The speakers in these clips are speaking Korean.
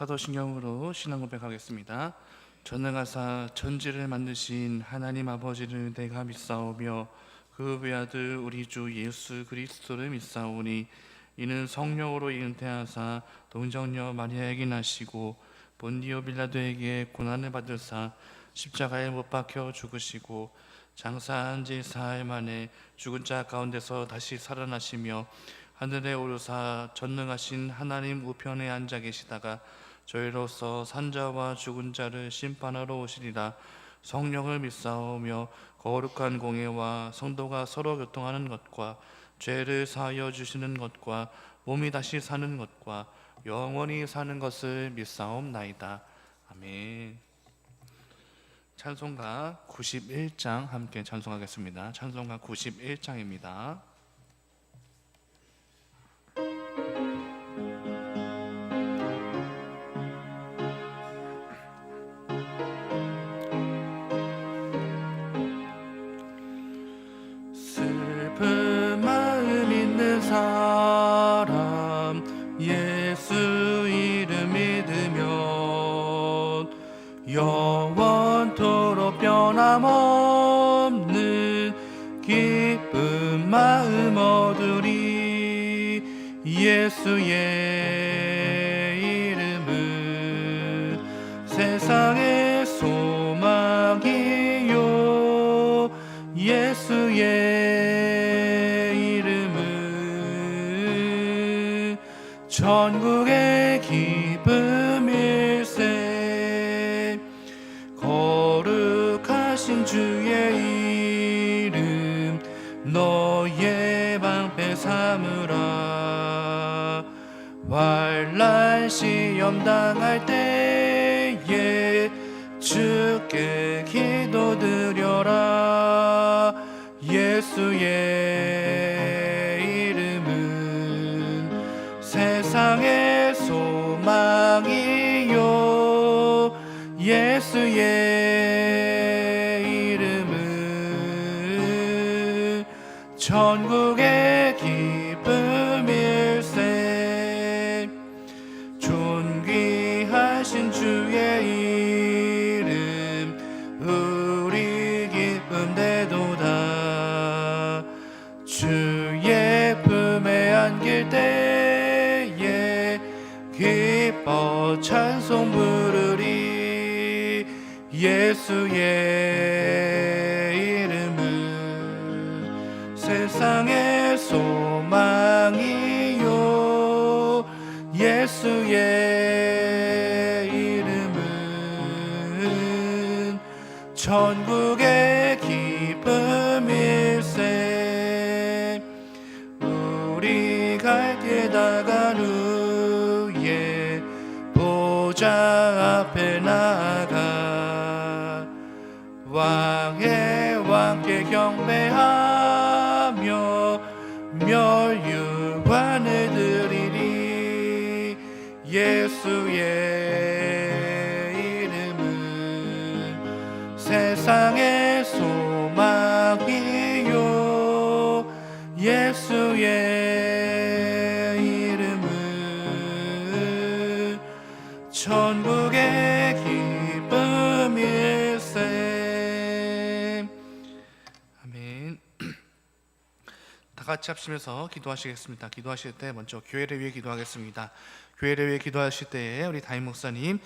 사도신경으로 신앙 고백하겠습니다. 전능하사 천지를 만드신 하나님 아버지를 내가 믿사오며 그 외아들 우리 주 예수 그리스도를 믿사오니 이는 성령으로 잉태하사 동정녀 마리아에게 나시고 본디오 빌라도에게 고난을 받으사 십자가에 못 박혀 죽으시고 장사한 지 사흘 만에 죽은 자 가운데서 다시 살아나시며 하늘에 오르사 전능하신 하나님 우편에 앉아 계시다가 저희로서 산자와 죽은 자를 심판하러 오시리라. 성령을 믿사오며 거룩한 공예와 성도가 서로 교통하는 것과 죄를 사하여 주시는 것과 몸이 다시 사는 것과 영원히 사는 것을 믿사옵나이다. 아멘. 찬송가 91장 함께 찬송하겠습니다. 찬송가 91장입니다. 슬픈 마음 있는 사람 예수 이름 믿으면 영원토록 변함없는 기쁜 마음 얻으리. 예수의 이름은 세상의 소망이요 예수의 이름은 천국의 기쁨일세. 거룩하신 주의 이름 너의 방패 삼으라. 환난 시험 당할 때에 주께 기도드려라. 예수의 이름은 세상의 소망이요 예수의 이름은 천국의 기쁨일세. 존귀하신 주의 우리 기쁨 되도다. 주의 품에 안길 때에 기뻐 찬송 부르리. 예수의 이름은 세상의 소망이요 예수의 이름은 천국의 기쁨일세. 우리 갈 길 다간 후에 보좌 앞에 나아가 왕의 왕께 경배하며 멸류관을 드리리. 예수의 이름은 세상의 소망이요 예수의 이름은 천국의 기쁨일세. 아멘. 다 같이 합심해서 기도하시겠습니다. 기도하실 때 먼저 교회를 위해 기도하겠습니다. 교회를 위해 기도하실 때에 우리 담임 목사님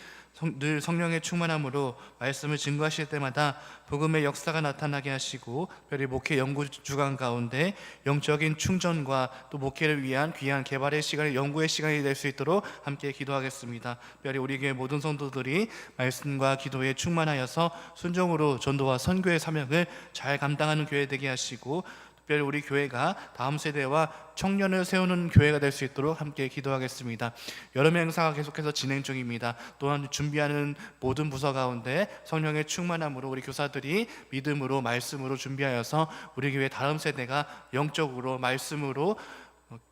늘 성령의 충만함으로 말씀을 증거하실 때마다 복음의 역사가 나타나게 하시고 특별히 목회 연구 주간 가운데 영적인 충전과 또 목회를 위한 귀한 개발의 시간이 연구의 시간이 될 수 있도록 함께 기도하겠습니다. 특별히 우리 교회 모든 성도들이 말씀과 기도에 충만하여서 순종으로 전도와 선교의 사명을 잘 감당하는 교회 되게 하시고 특별히 우리 교회가 다음 세대와 청년을 세우는 교회가 될 수 있도록 함께 기도하겠습니다. 여름 행사가 계속해서 진행 중입니다. 또한 준비하는 모든 부서 가운데 성령의 충만함으로 우리 교사들이 믿음으로 말씀으로 준비하여서 우리 교회 다음 세대가 영적으로 말씀으로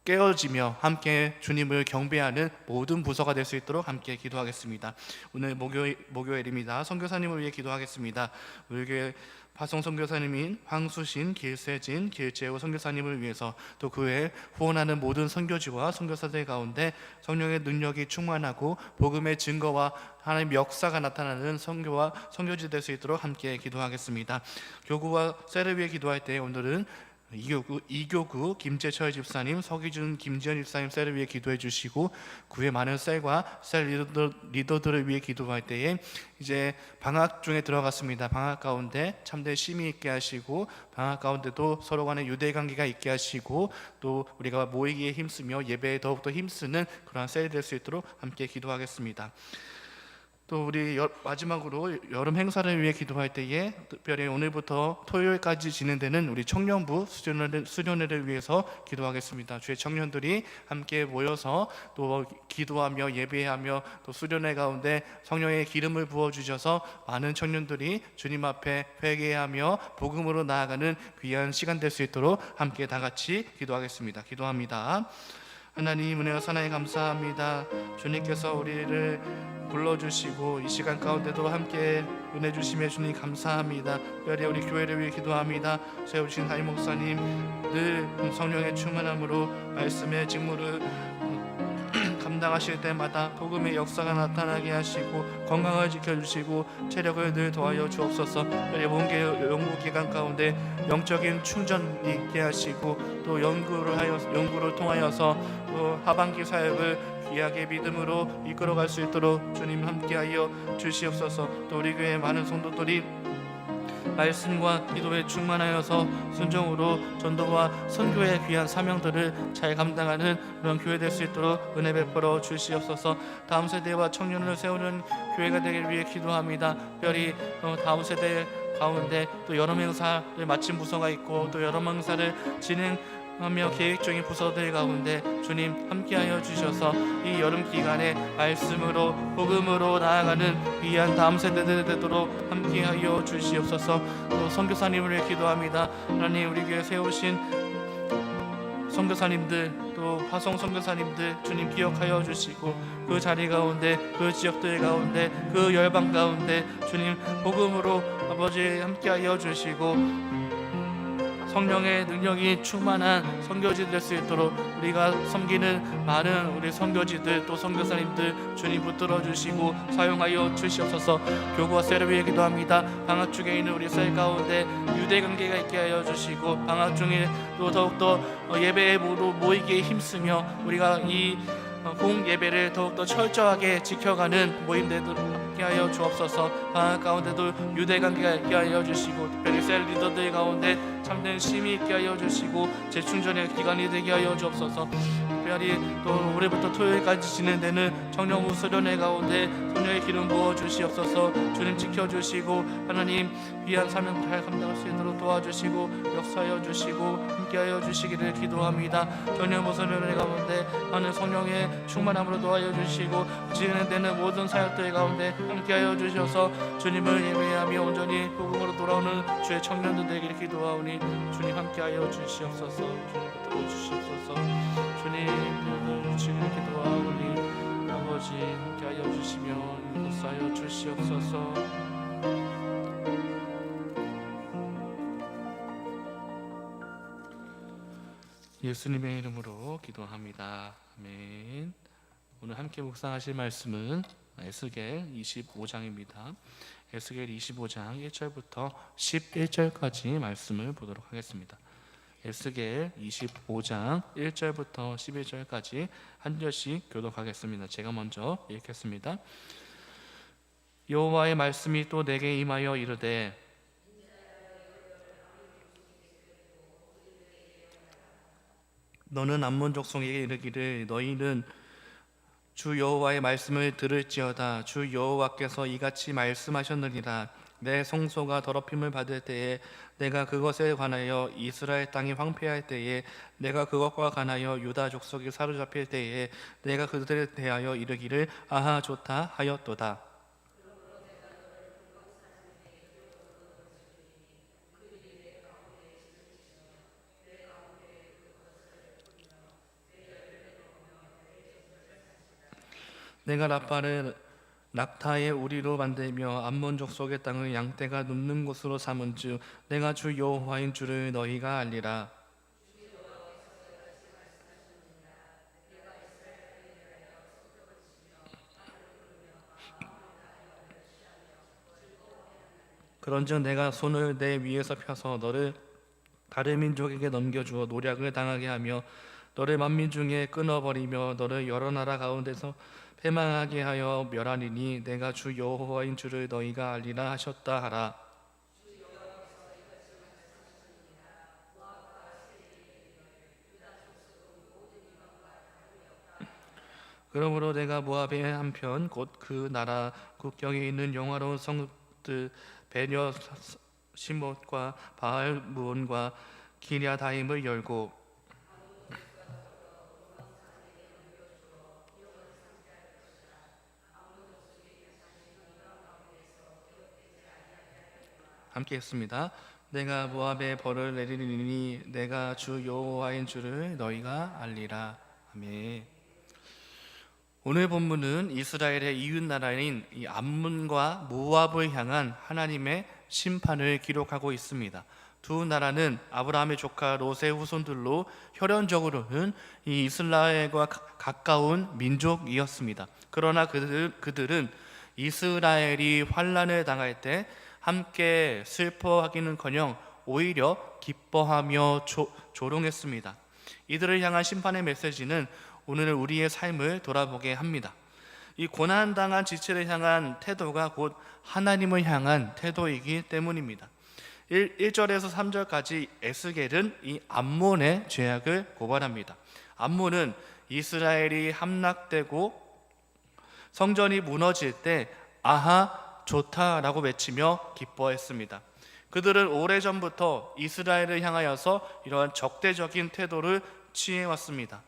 깨어지며 함께 주님을 경배하는 모든 부서가 될 수 있도록 함께 기도하겠습니다. 오늘 목요일입니다. 선교사님을 위해 기도하겠습니다. 우리 교회 화성 선교사님인 황수신, 길세진, 길재호 선교사님을 위해서 또 그 외에 후원하는 모든 선교지와 선교사들 가운데 성령의 능력이 충만하고 복음의 증거와 하나님의 역사가 나타나는 선교와 선교지 될 수 있도록 함께 기도하겠습니다. 교구와 셀을 위해 기도할 때 오늘은 이교구 김재철 집사님, 서기준 김지연 집사님 셀을 위해 기도해 주시고 그 외 많은 셀과 셀 리더들을 위해 기도할 때에 이제 방학 중에 들어갔습니다. 방학 가운데 참된 쉼이 있게 하시고 방학 가운데도 서로 간의 유대관계가 있게 하시고 또 우리가 모이기에 힘쓰며 예배에 더욱더 힘쓰는 그러한 셀이 될 수 있도록 함께 기도하겠습니다. 또 우리 마지막으로 여름 행사를 위해 기도할 때에 특별히 오늘부터 토요일까지 진행되는 우리 청년부 수련회를 위해서 기도하겠습니다. 주의 청년들이 함께 모여서 또 기도하며 예배하며 또 수련회 가운데 성령의 기름을 부어주셔서 많은 청년들이 주님 앞에 회개하며 복음으로 나아가는 귀한 시간 될 수 있도록 함께 다 같이 기도하겠습니다. 기도합니다. 하나님 은혜와 사랑에 감사합니다. 주님께서 우리를 불러주시고 이 시간 가운데도 함께 은혜 주심에 주님 감사합니다. 특별히 우리 교회를 위해 기도합니다. 세우신 하임 목사님 늘 성령의 충만함으로 말씀의 직무를 감당하실 때마다 복음의 역사가 나타나게 하시고 건강을 지켜주시고 체력을 늘 더하여 주옵소서. 먼 연구 기간 가운데 영적인 충전이 있게 하시고 또 연구를 통하여서 또 하반기 사역을 귀하게 믿음으로 이끌어갈 수 있도록 주님 함께하여 주시옵소서. 또 우리 교회 많은 성도들이 말씀과 기도에 충만하여서 순종으로 전도와 선교의 귀한 사명들을 잘 감당하는 그런 교회 될 수 있도록 은혜 베풀어 주시옵소서. 다음 세대와 청년을 세우는 교회가 되길 위해 기도합니다. 특별히 다음 세대 가운데 또 여름 행사를 마친 부서가 있고 또 여름 행사를 진행하며 계획 중인 부서들 가운데 주님 함께하여 주셔서 이 여름 기간에 말씀으로 복음으로 나아가는 귀한 다음 세대들 되도록 함께하여 주시옵소서. 또 선교사님을 위해 기도합니다. 하나님 우리 교회 세우신 선교사님들 또 화성 선교사님들 주님 기억하여 주시고 그 자리 가운데 그 지역들 가운데 그 열방 가운데 주님 복음으로 아버지 함께하여 주시고 성령의 능력이 충만한 선교지 될 수 있도록 우리가 섬기는 많은 우리 선교지들 또 선교사님들 주님 붙들어 주시고 사용하여 주시옵소서. 교구와 셀을 위해 기도합니다. 방학 중에 있는 우리 셀 가운데 유대관계가 있게 하여 주시고 방학 중에 또 더욱더 예배에 모이기에 힘쓰며 우리가 이 공예배를 더욱더 철저하게 지켜가는 모임들도 함께하여 주옵소서. 방학 가운데도 유대관계가 있게 하여 주시고 특별히 셀 리더들 가운데 참된 쉼이 있게 하여 주시고 재충전의 기간이 되게 하여 주옵소서. 특별히 또 올해부터 토요일까지 진행되는 청년부 수련회 가운데 성령의 기름 부어 주시옵소서. 주님 지켜주시고 하나님 귀한 사명 잘 감당할 수 있도록 도와주시고 역사하여 주시고 함께하여 주시기를 기도합니다. 청년부 수련회 가운데 많은 성령의 충만함으로 도와여 주시고 진행되는 모든 사역들 가운데 함께하여 주셔서 주님을 예배하며 온전히 복음으로 돌아오는 주의 청년들 되기를 기도하오니 주님 함께하여 주시옵소서. 주님 붙들어 주시옵소서. 주님 주님을 기도하오니 아버지 함께하여 주시며 역사하여 주시옵소서. 예수님의 이름으로 기도합니다. 아멘. 오늘 함께 묵상하실 말씀은 에스겔 25장입니다. 에스겔 25장 1절부터 11절까지 말씀을 보도록 하겠습니다. 에스겔 25장 1절부터 11절까지 한 절씩 교독하겠습니다. 제가 먼저 읽겠습니다. 여호와의 말씀이 또 내게 임하여 이르되 너는 암몬 족속에게 이르기를 너희는 주 여호와의 말씀을 들을지어다. 주 여호와께서 이같이 말씀하셨느니라. 내 성소가 더럽힘을 받을 때에 내가 그것에 관하여 이스라엘 땅이 황폐할 때에 내가 그것과 관하여 유다 족속이 사로잡힐 때에 내가 그들에 대하여 이르기를 아하 좋다 하였도다. 내가 라빠를 낙타의 우리로 만들며 암몬 족속의 땅을 양떼가 눕는 곳으로 삼은즉 내가 주 여호와인 줄을 너희가 알리라. 그런즉 내가 손을 내 위에서 펴서 너를 다른 민족에게 넘겨주어 노략을 당하게 하며 너를 만민 중에 끊어버리며 너를 여러 나라 가운데서 패망하게 하여 멸하리니 내가 주 여호와인 줄을 너희가 알리라 하셨다 하라. 그러므로 내가 모압의 한편 곧 그 나라 국경에 있는 영화로운 성들 베녀 시못과 바알무온과 기랴다임을 열고 함께 했습니다. 내가 모압에 벌을 내리리니 내가 주 여호와인 줄을 너희가 알리라. 아멘. 오늘 본문은 이스라엘의 이웃 나라인 이 암몬과 모압을 향한 하나님의 심판을 기록하고 있습니다. 두 나라는 아브라함의 조카 롯의 후손들로 혈연적으로는 이 이스라엘과 가까운 민족이었습니다. 그러나 그들은 이스라엘이 환난을 당할 때 함께 슬퍼하기는커녕 오히려 기뻐하며 조롱했습니다. 이들을 향한 심판의 메시지는 오늘 우리의 삶을 돌아보게 합니다. 이 고난당한 지체를 향한 태도가 곧 하나님을 향한 태도이기 때문입니다. 1절에서 3절까지 에스겔은 이 암몬의 죄악을 고발합니다. 암몬은 이스라엘이 함락되고 성전이 무너질 때 아하 좋다라고 외치며 기뻐했습니다. 그들은 오래전부터 이스라엘을 향하여서 이러한 적대적인 태도를 취해왔습니다.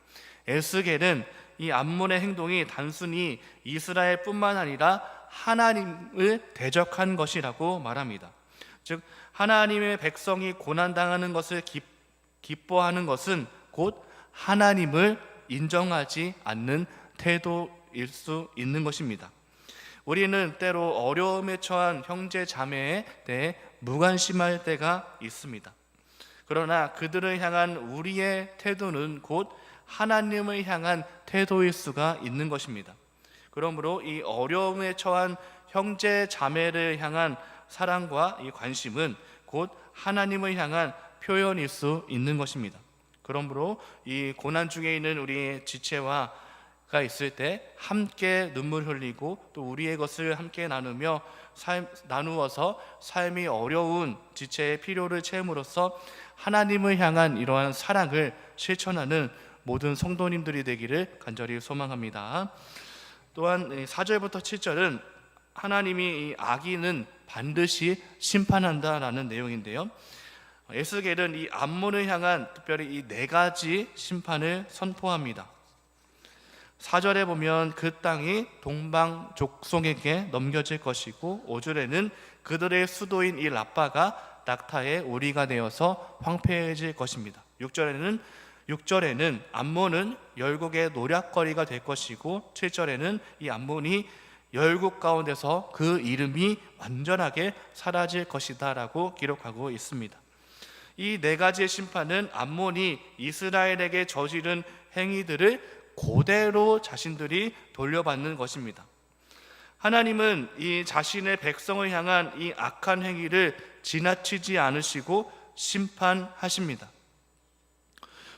에스겔은 이 암몬의 행동이 단순히 이스라엘뿐만 아니라 하나님을 대적한 것이라고 말합니다. 즉 하나님의 백성이 고난당하는 것을 기뻐하는 것은 곧 하나님을 인정하지 않는 태도일 수 있는 것입니다. 우리는 때로 어려움에 처한 형제 자매에 대해 무관심할 때가 있습니다. 그러나 그들을 향한 우리의 태도는 곧 하나님을 향한 태도일 수가 있는 것입니다. 그러므로 이 어려움에 처한 형제 자매를 향한 사랑과 이 관심은 곧 하나님을 향한 표현일 수 있는 것입니다. 그러므로 이 고난 중에 있는 우리의 지체가 있을 때 함께 눈물 흘리고 또 우리의 것을 함께 나누어서 삶이 어려운 지체의 필요를 채움으로써 하나님을 향한 이러한 사랑을 실천하는 모든 성도님들이 되기를 간절히 소망합니다. 또한 4절부터 7절은 하나님이 이 악인은 반드시 심판한다라는 내용인데요. 에스겔은 이 암몬을 향한 특별히 이 4가지 심판을 선포합니다. 4절에 보면 그 땅이 동방 족속에게 넘겨질 것이고 5절에는 그들의 수도인 이 라빠가 낙타의 우리가 되어서 황폐해질 것입니다. 6절에는 암몬은 열국의 노략거리가 될 것이고 7절에는 이 암몬이 열국 가운데서 그 이름이 완전하게 사라질 것이다 라고 기록하고 있습니다. 이 4가지의 심판은 암몬이 이스라엘에게 저지른 행위들을 그대로 자신들이 돌려받는 것입니다. 하나님은 이 자신의 백성을 향한 이 악한 행위를 지나치지 않으시고 심판하십니다.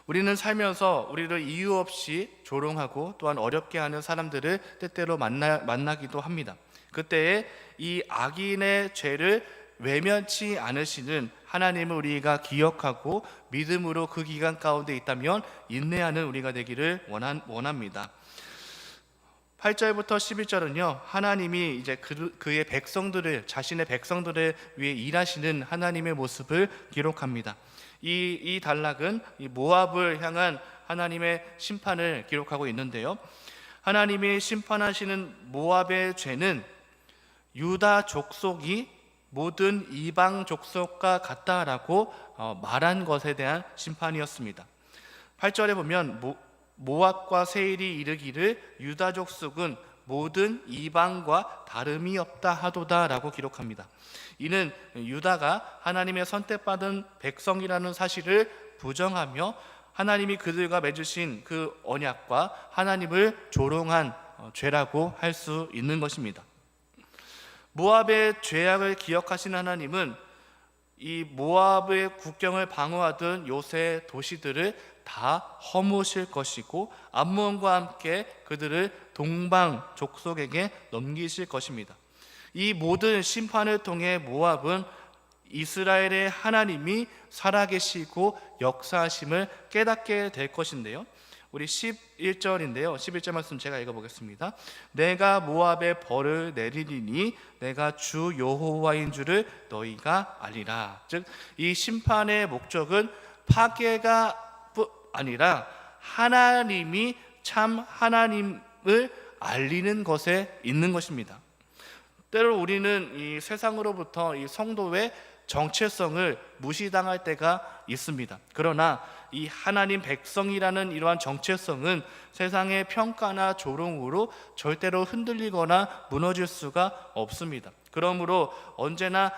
우리는 살면서 우리를 이유 없이 조롱하고 또한 어렵게 하는 사람들을 때때로 만나기도 합니다. 그때에 이 악인의 죄를 외면치 않으시는 하나님을 우리가 기억하고 믿음으로 그 기간 가운데 있다면 인내하는 우리가 되기를 원합니다. 8절부터 11절은요, 하나님이 이제 그의 백성들을, 자신의 백성들을 위해 일하시는 하나님의 모습을 기록합니다. 이 단락은 이 모압을 향한 하나님의 심판을 기록하고 있는데요, 하나님이 심판하시는 모압의 죄는 유다 족속이 모든 이방 족속과 같다라고 말한 것에 대한 심판이었습니다. 8절에 보면 모압과 세일이 이르기를 유다 족속은 모든 이방과 다름이 없다 하도다라고 기록합니다. 이는 유다가 하나님의 선택받은 백성이라는 사실을 부정하며 하나님이 그들과 맺으신 그 언약과 하나님을 조롱한 죄라고 할 수 있는 것입니다. 모압의 죄악을 기억하신 하나님은 이 모압의 국경을 방어하던 요새 도시들을 다 허무실 것이고 암몬과 함께 그들을 동방 족속에게 넘기실 것입니다. 이 모든 심판을 통해 모압은 이스라엘의 하나님이 살아계시고 역사하심을 깨닫게 될 것인데요, 우리 11절인데요 11절 말씀 제가 읽어보겠습니다. 내가 모압의 벌을 내리리니 내가 주 여호와인 줄을 너희가 알리라. 즉 이 심판의 목적은 파괴가 아니라 하나님이 참 하나님을 알리는 것에 있는 것입니다. 때로 우리는 이 세상으로부터 이 성도의 정체성을 무시당할 때가 있습니다. 그러나 이 하나님 백성이라는 이러한 정체성은 세상의 평가나 조롱으로 절대로 흔들리거나 무너질 수가 없습니다. 그러므로 언제나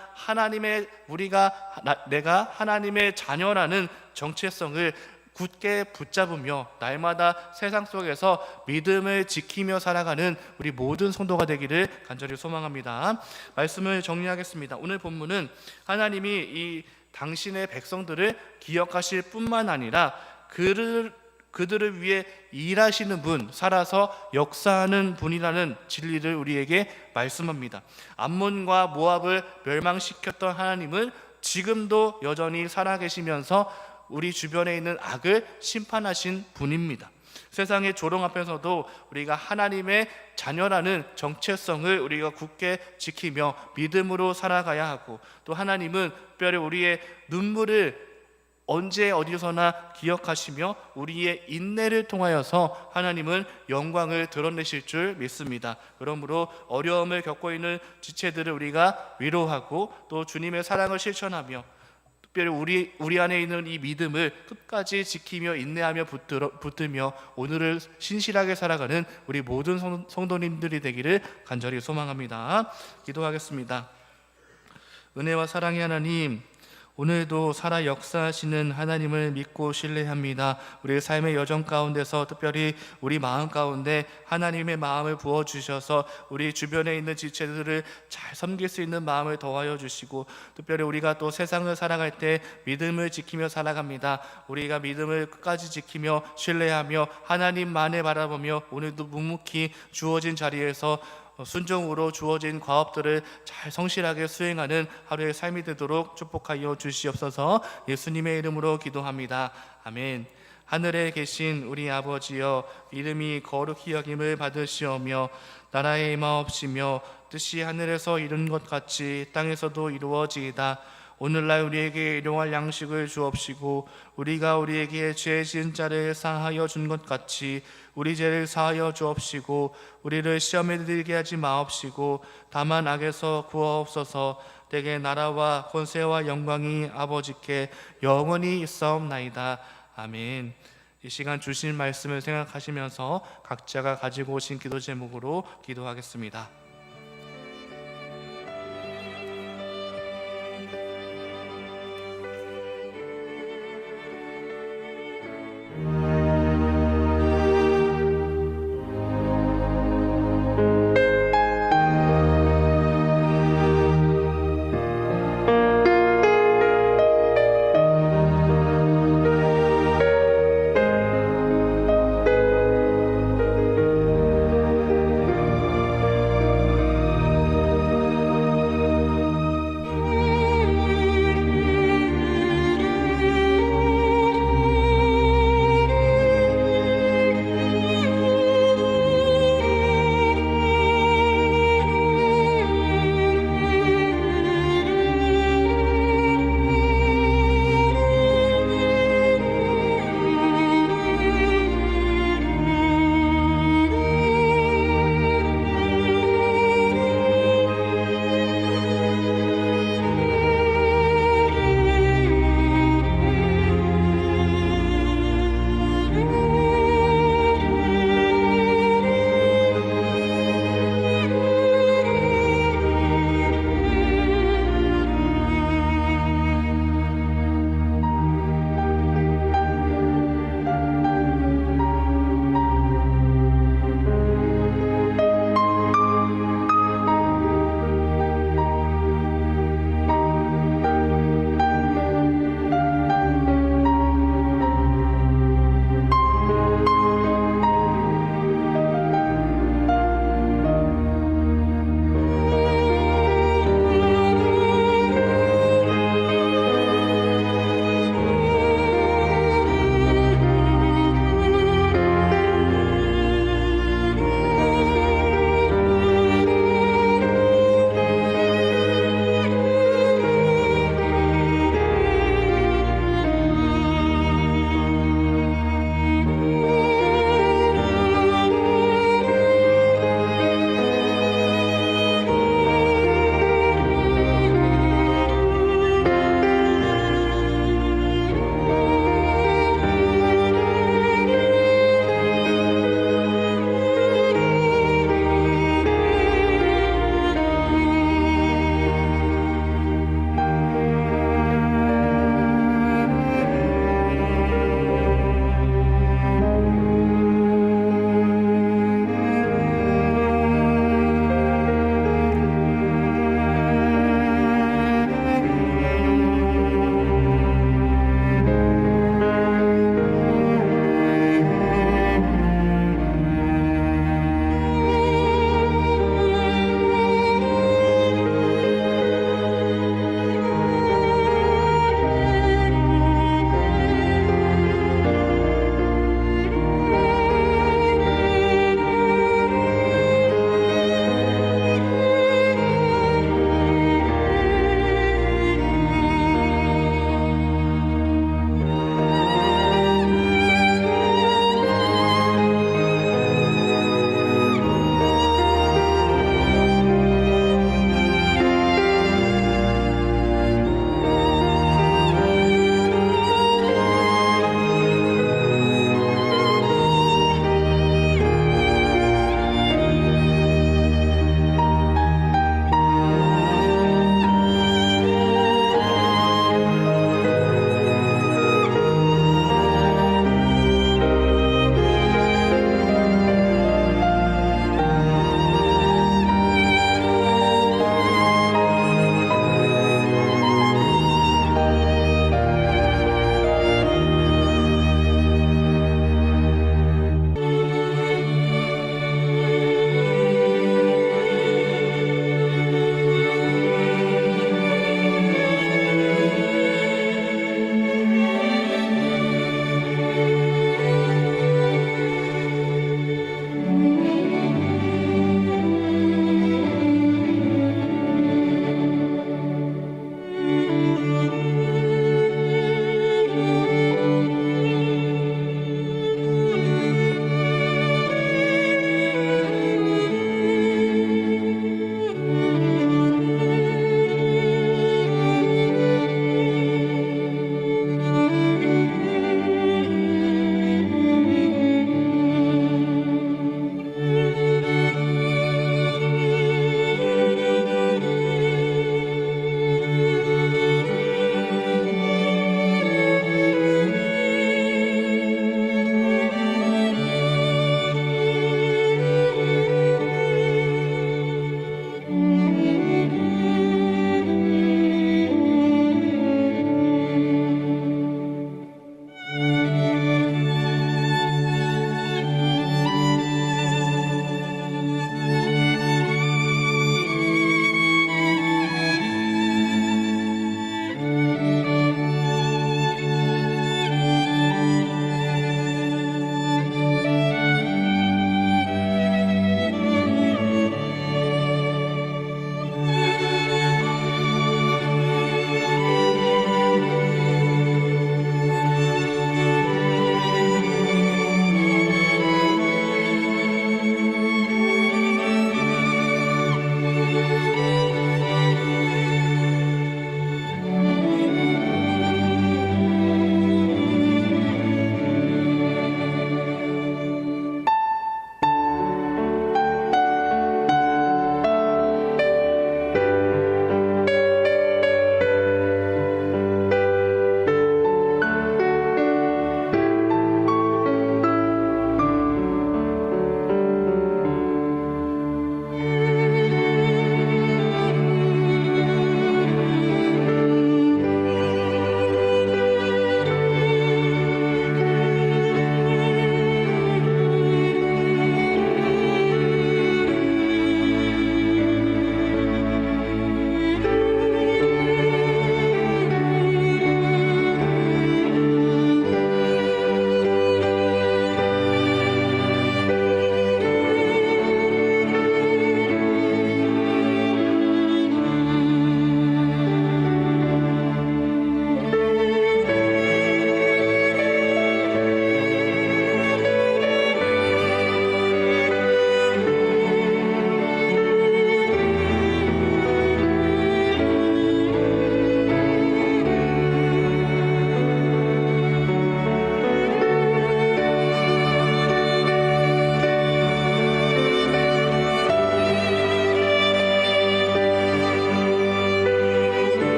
내가 하나님의 자녀라는 정체성을 굳게 붙잡으며 날마다 세상 속에서 믿음을 지키며 살아가는 우리 모든 성도가 되기를 간절히 소망합니다. 말씀을 정리하겠습니다. 오늘 본문은 하나님이 이 당신의 백성들을 기억하실 뿐만 아니라 그들을 위해 일하시는 분, 살아서 역사하는 분이라는 진리를 우리에게 말씀합니다. 암몬과 모압을 멸망시켰던 하나님은 지금도 여전히 살아계시면서 우리 주변에 있는 악을 심판하신 분입니다. 세상의 조롱 앞에서도 우리가 하나님의 자녀라는 정체성을 우리가 굳게 지키며 믿음으로 살아가야 하고, 또 하나님은 특별히 우리의 눈물을 언제 어디서나 기억하시며 우리의 인내를 통하여서 하나님은 영광을 드러내실 줄 믿습니다. 그러므로 어려움을 겪고 있는 지체들을 우리가 위로하고 또 주님의 사랑을 실천하며 특별히 우리 안에 있는 이 믿음을 끝까지 지키며 인내하며 붙들며 오늘을 신실하게 살아가는 우리 모든 성도님들이 되기를 간절히 소망합니다. 기도하겠습니다. 은혜와 사랑의 하나님, 오늘도 살아 역사하시는 하나님을 믿고 신뢰합니다. 우리의 삶의 여정 가운데서 특별히 우리 마음 가운데 하나님의 마음을 부어주셔서 우리 주변에 있는 지체들을 잘 섬길 수 있는 마음을 더하여 주시고, 특별히 우리가 또 세상을 살아갈 때 믿음을 지키며 살아갑니다. 우리가 믿음을 끝까지 지키며 신뢰하며 하나님만을 바라보며 오늘도 묵묵히 주어진 자리에서 순종으로 주어진 과업들을 잘 성실하게 수행하는 하루의 삶이 되도록 축복하여 주시옵소서. 예수님의 이름으로 기도합니다. 아멘. 하늘에 계신 우리 아버지여, 이름이 거룩히 여김을 받으시오며 나라의 임하옵시며 뜻이 하늘에서 이룬 것 같이 땅에서도 이루어지이다. 오늘날 우리에게 일용할 양식을 주옵시고 우리가 우리에게 죄 지은 자를 사하여 준 것 같이 우리 죄를 사하여 주옵시고 우리를 시험에 들게 하지 마옵시고 다만 악에서 구하옵소서. 대개 나라와 권세와 영광이 아버지께 영원히 있사옵나이다. 아멘. 이 시간 주신 말씀을 생각하시면서 각자가 가지고 오신 기도 제목으로 기도하겠습니다.